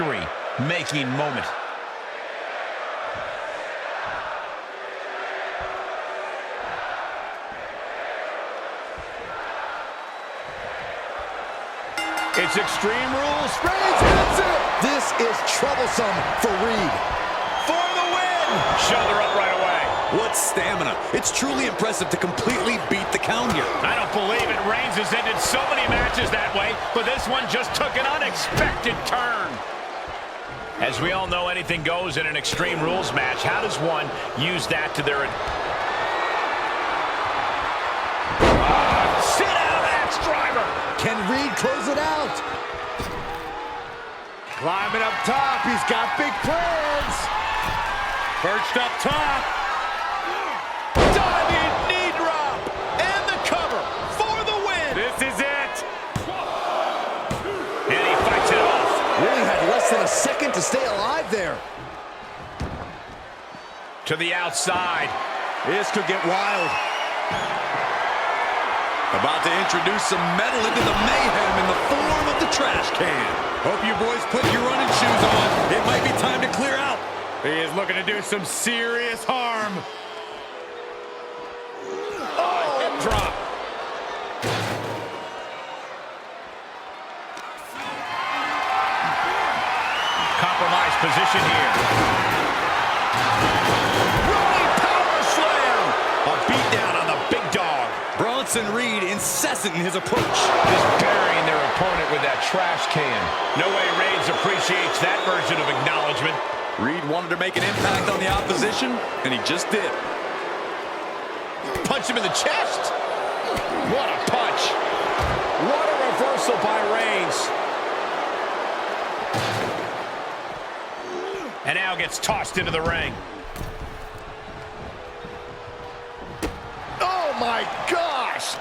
Making moment. It's Extreme Rules. Reigns hits it. This is troublesome for Reed. For the win. Shoulder up right away. What stamina. It's truly impressive to completely beat the count here. I don't believe it. Reigns has ended so many matches that way, but this one just took an unexpected turn. As we all know, anything goes in an Extreme Rules match. How does one use that to their... sit out, axe driver! Can Reed close it out? Climbing up top, he's got big plans. Perched up top. Diving knee drop. And the cover for the win. This is it. And he fights it off. Really had less than a second to stay alive there. To the outside. This could get wild. About to introduce some metal into the mayhem in the form of the trash can. Hope you boys put your running shoes on. It might be time to clear out. He is looking to do some serious harm. Oh, hip drop. Compromised position here. Running power slam. A beatdown on the big dog. Bronsonreed incessant in his approach. Just burying their opponent with that trash can. No way Reigns appreciates that version of acknowledgement. Reed wanted to make an impact on the opposition, and he just did. Punch him in the chest. What a punch. What a reversal by Reigns. And now gets tossed into the ring. Oh my gosh!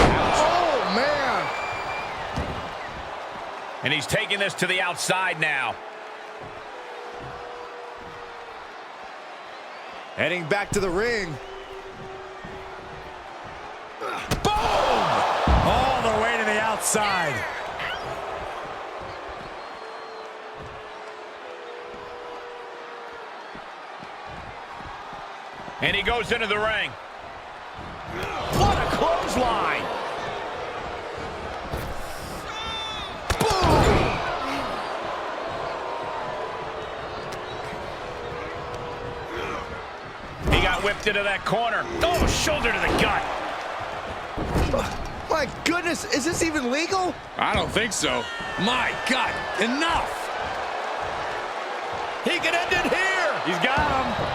Oh man! And he's taking this to the outside now. Heading back to the ring. Boom! All the way to the outside. And he goes into the ring. What a clothesline! He got whipped into that corner. Oh, shoulder to the gut. My goodness, is this even legal? I don't think so. My God, enough! He can end it here. He's got him.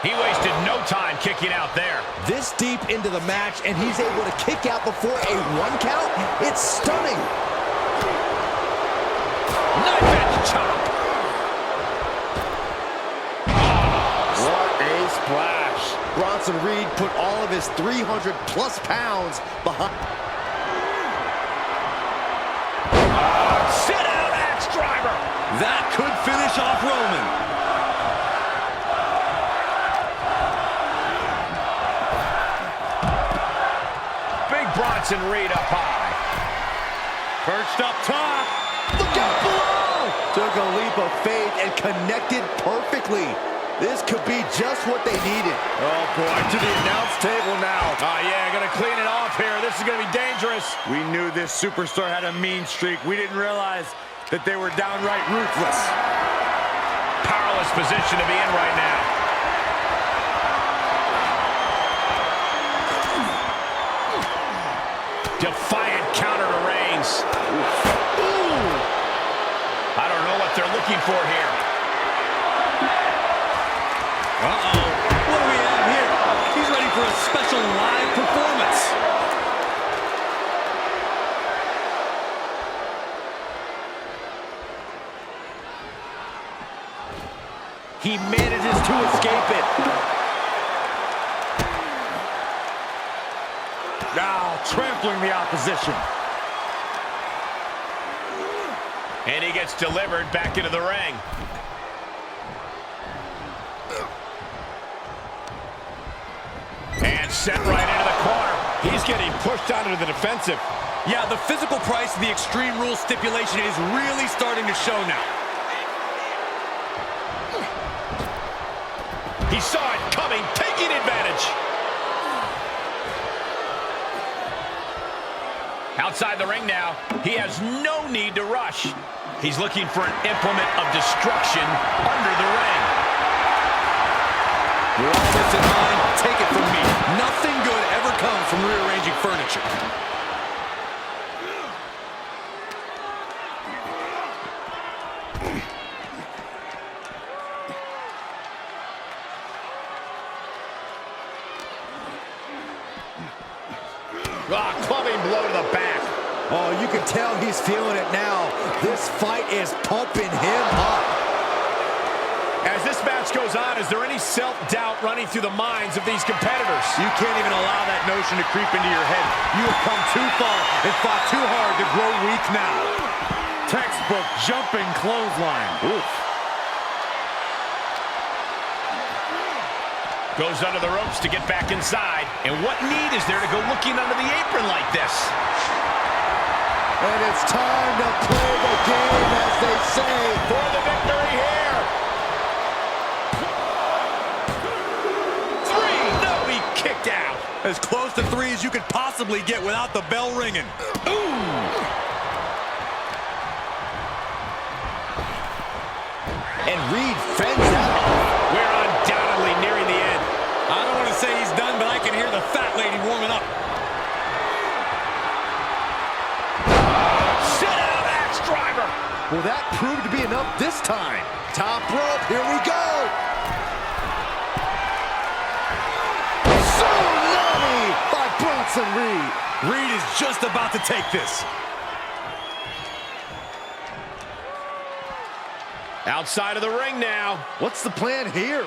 He wasted no time kicking out there. This deep into the match, and he's able to kick out before a 1 count? It's stunning. Knife edge chop. What a splash. Bronsonreed put all of his 300-plus pounds behind. Sit out, axe driver. That could finish off Roman. Bronsonreed up high. Perched up top. Look out below! Took a leap of faith and connected perfectly. This could be just what they needed. Oh, boy, to the announce table now. Oh, yeah, gonna clean it off here. This is gonna be dangerous. We knew this superstar had a mean streak. We didn't realize that they were downright ruthless. Powerless position to be in right now. Defiant counter to Reigns. Ooh. I don't know what they're looking for here. Uh-oh. What do we have here? He's ready for a special live performance. He manages to escape it. Now trampling the opposition. And he gets delivered back into the ring. And sent right into the corner. He's getting pushed out into the defensive. Yeah, the physical price of the Extreme Rules stipulation is really starting to show now. He saw it coming, taking advantage. Outside the ring now, he has no need to rush. He's looking for an implement of destruction under the ring. With all this in mind, take it from me. Nothing good ever comes from rearranging furniture. Clubbing blow to the back. Oh, you can tell he's feeling it now. This fight is pumping him up. As this match goes on, is there any self-doubt running through the minds of these competitors? You can't even allow that notion to creep into your head. You have come too far and fought too hard to grow weak now. Textbook jumping clothesline. Oof. Goes under the ropes to get back inside. And what need is there to go looking under the apron like this? And it's time to play the game, as they say. For the victory here. 3. No, he kicked out. As close to 3 as you could possibly get without the bell ringing. Ooh. And Reed fends out. We're undoubtedly nearing the end. I don't want to say he's done, but I can hear the fat lady warming up. Sit out, axe driver. Well, that proved to be enough this time. Top rope, here we go. Tsunami by Bronsonreed. Reed is just about to take this. Outside of the ring now. What's the plan here?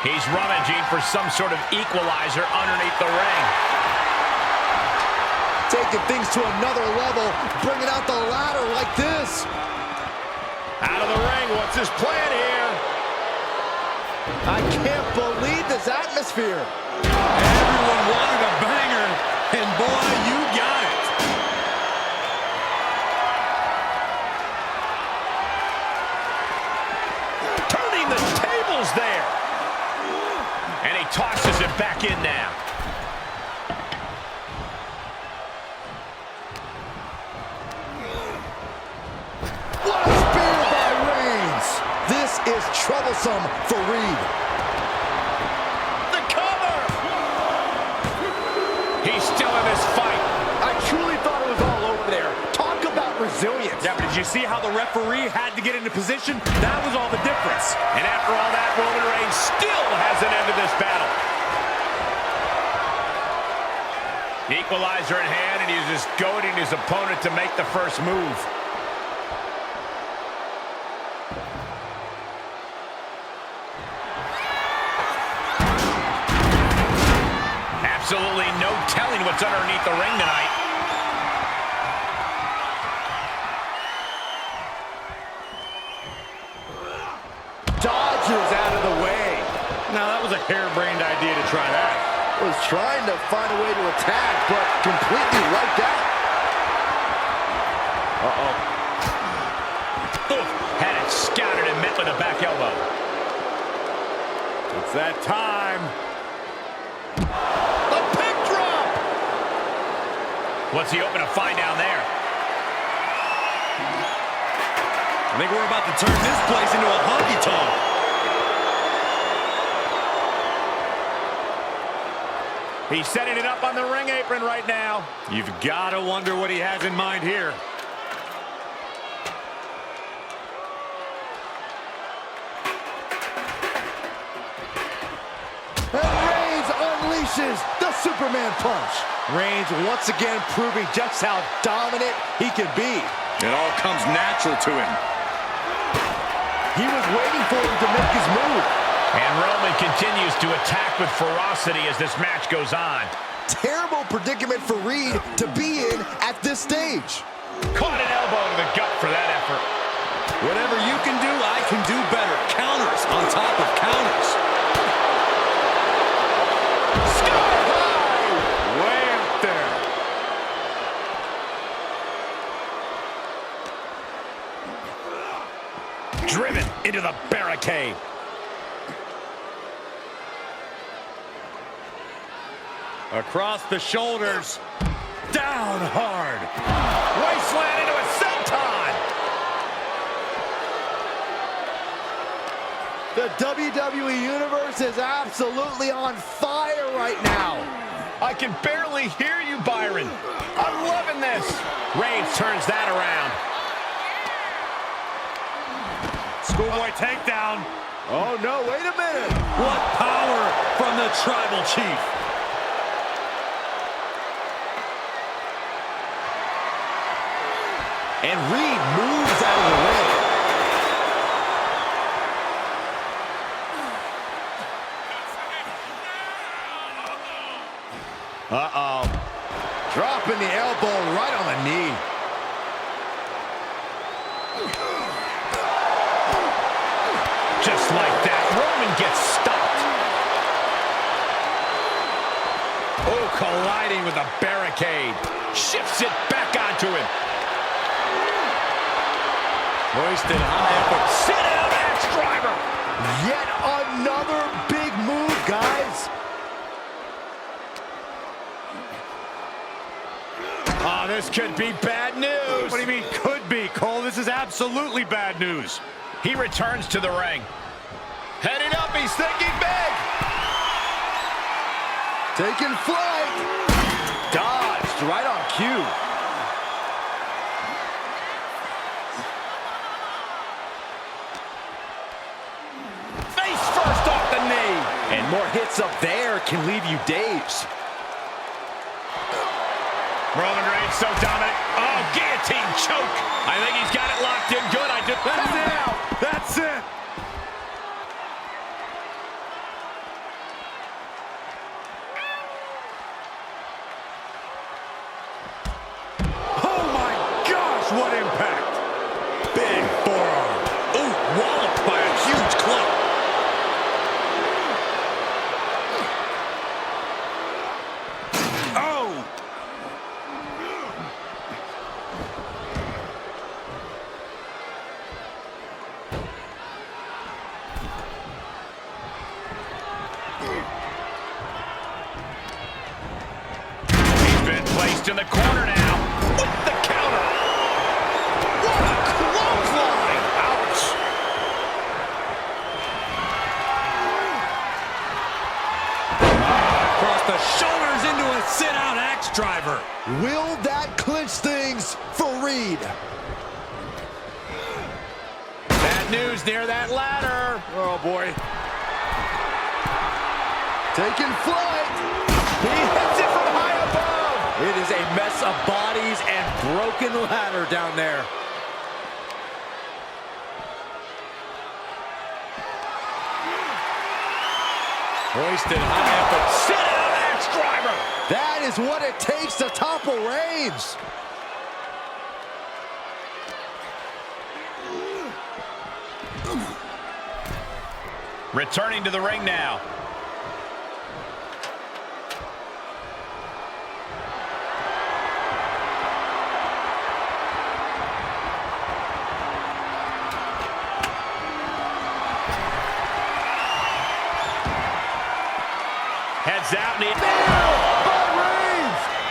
He's rummaging for some sort of equalizer underneath the ring. Taking things to another level, bringing out the ladder like this. Out of the ring, what's his plan here? I can't believe this atmosphere. Everyone wanted a banger, and boy, you got it. Turning the tables there. And he tosses it back in now. What a spear by Reigns. This is troublesome for Reed. The cover. He's still in this fight. I truly thought it was all over there. Talk about resilience. Yeah, but did you see how the referee had to get into position? That was all the difference. And after all that, Roman Reigns still hasn't ended this battle. Equalizer in hand, and he's just goading his opponent to make the first move. Absolutely no telling what's underneath the ring tonight. Dodgers out of the way. Now, that was a harebrained idea to try that. Was trying to find a way to attack, but completely wiped out. Oof, had it scouted and met with a back elbow. It's that time. A pin drop! What's he hoping to find down there? I think we're about to turn this place into a honky-tonk. He's setting it up on the ring apron right now. You've got to wonder what he has in mind here. And Reigns unleashes the Superman punch. Reigns once again proving just how dominant he can be. It all comes natural to him. He was waiting for him to make his move. And Roman continues to attack with ferocity as this match goes on. Terrible predicament for Reed to be in at this stage. Caught an elbow to the gut for that effort. Whatever you can do, I can do better. Counters on top of counters. Sky high! Way up there. Driven into the barricade. Across the shoulders. Down hard. Wasteland into a senton. The WWE Universe is absolutely on fire right now. I can barely hear you, Byron. I'm loving this. Reigns turns that around. Schoolboy takedown. Oh, no, wait a minute. What power from the Tribal Chief. And Reed moves out of the way. Uh-oh. Dropping the elbow right on the knee. Just like that, Roman gets stopped. Oh, colliding with a barricade. Shifts it back onto him. Hoisted high up. Sit out, axe driver. Yet another big move, guys. Oh, this could be bad news. What do you mean could be, Cole? This is absolutely bad news. He returns to the ring. Heading up, he's thinking big. Taking flight. Dodged right on cue. Face first off the knee. And more hits up there can leave you dazed. Romanreigns so dominant. Oh, guillotine choke. I think he's got it locked in good. That's it. That's it. Oh my gosh, what impact. Big forearm. Ooh, walloped by a huge club. Oh. He's been placed in the corner now. With the counter. What a clothesline. Ouch. Across the shoulders into a sit-out axe driver. Will that clinch things for Reed? Bad news near that ladder. Oh boy. Taking flight. He hits it from high above. It is a mess of bodies and broken ladder down there. Hoisted high up. Sit out, axe driver. That is what it takes to topple Reigns. Returning to the ring now. Heads out. And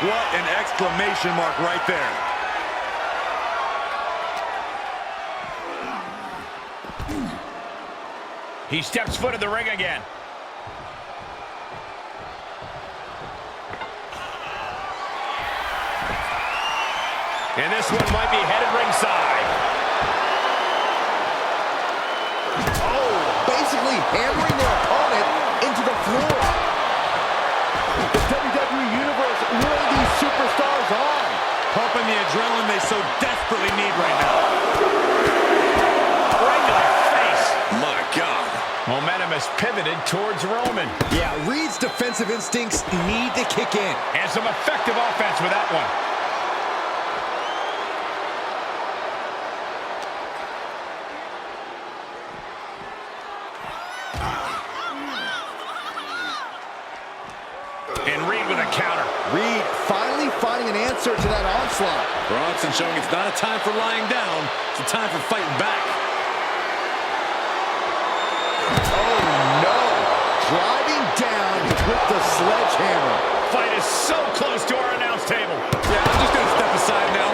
What an exclamation mark right there. he steps foot in the ring again. And this one might be headed ringside. Oh, basically hammering their opponent into the floor. The WWE Universe luring these superstars on. Pumping the adrenaline they so desperately need right now. Right to the face. My God. Momentum has pivoted towards Roman. Yeah, Reed's defensive instincts need to kick in. And some effective offense with that one. Reed finally finding an answer to that onslaught. Bronson showing it's not a time for lying down, it's a time for fighting back. Oh no! Driving down with the sledgehammer. Fight is so close to our announce table. Yeah, I'm just gonna step aside now.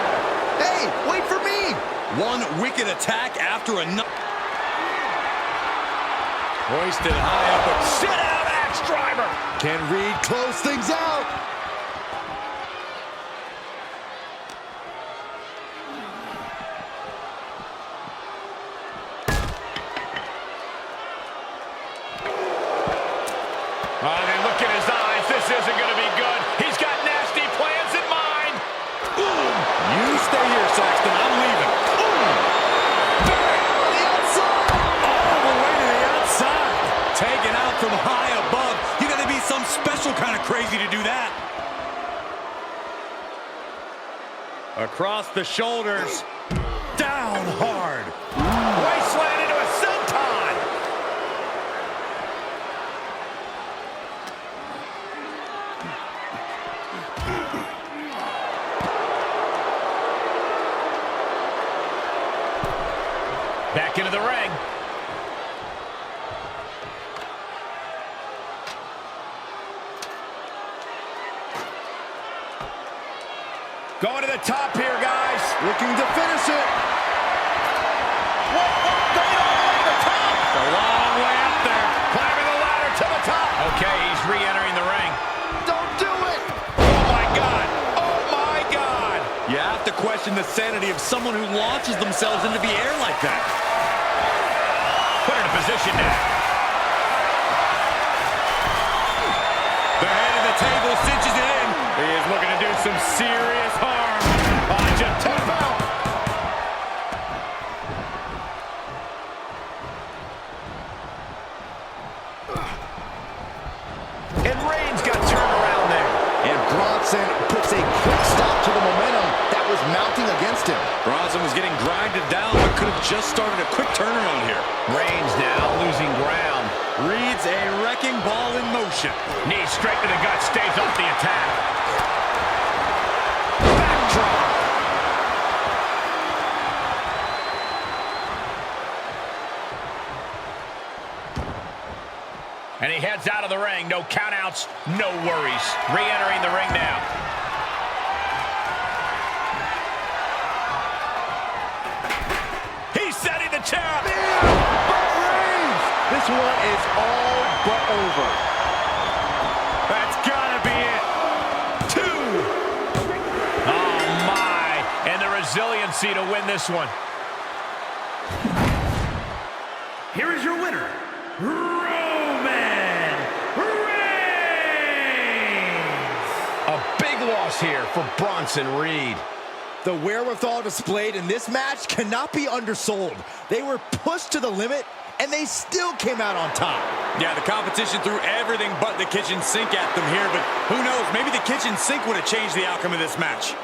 Hey, wait for me! One wicked attack after another. Hoisted high up. Sit out, axe driver. Can Reed close things out? They look in his eyes. This isn't going to be good. He's got nasty plans in mind. Boom! You stay here, Saxton. I'm leaving. Boom! On the outside! All the way to the outside. Taken out from high above. You got to be some special kind of crazy to do that. Across the shoulders. Down hard. Wasteland into a senton. Back into the ring. Going to the top here, guys. Looking to finish it. Whoa, going all the way to the top. A long way up there. Climbing the ladder to the top. Okay, he's re-entering the ring. Don't do it! Oh, my God. Oh, my God. You have to question the sanity of someone who launches themselves into the air like that. Put her in position now. The head of the table cinches it in. He is looking to do some serious harm. Oh, just tough out. And Reigns got turned around there. And Bronson puts a quick stop to the momentum that was mounting against him. Bronson was getting grinded down, but could have just started a quick turnaround here. Reigns now losing ground. Reed's a wrecking ball in motion. Knee straight to the gut, stays off the attack. Backdrop. And he heads out of the ring. No countouts, no worries. Re-entering the ring now. He's setting the chair up. This one is all but over. That's gotta be it. 2. Oh, my. And the resiliency to win this one. Here is your winner, Roman Reigns. A big loss here for Bronsonreed. The wherewithal displayed in this match cannot be undersold. They were pushed to the limit, and they still came out on top. Yeah, the competition threw everything but the kitchen sink at them here, but who knows, maybe the kitchen sink would have changed the outcome of this match.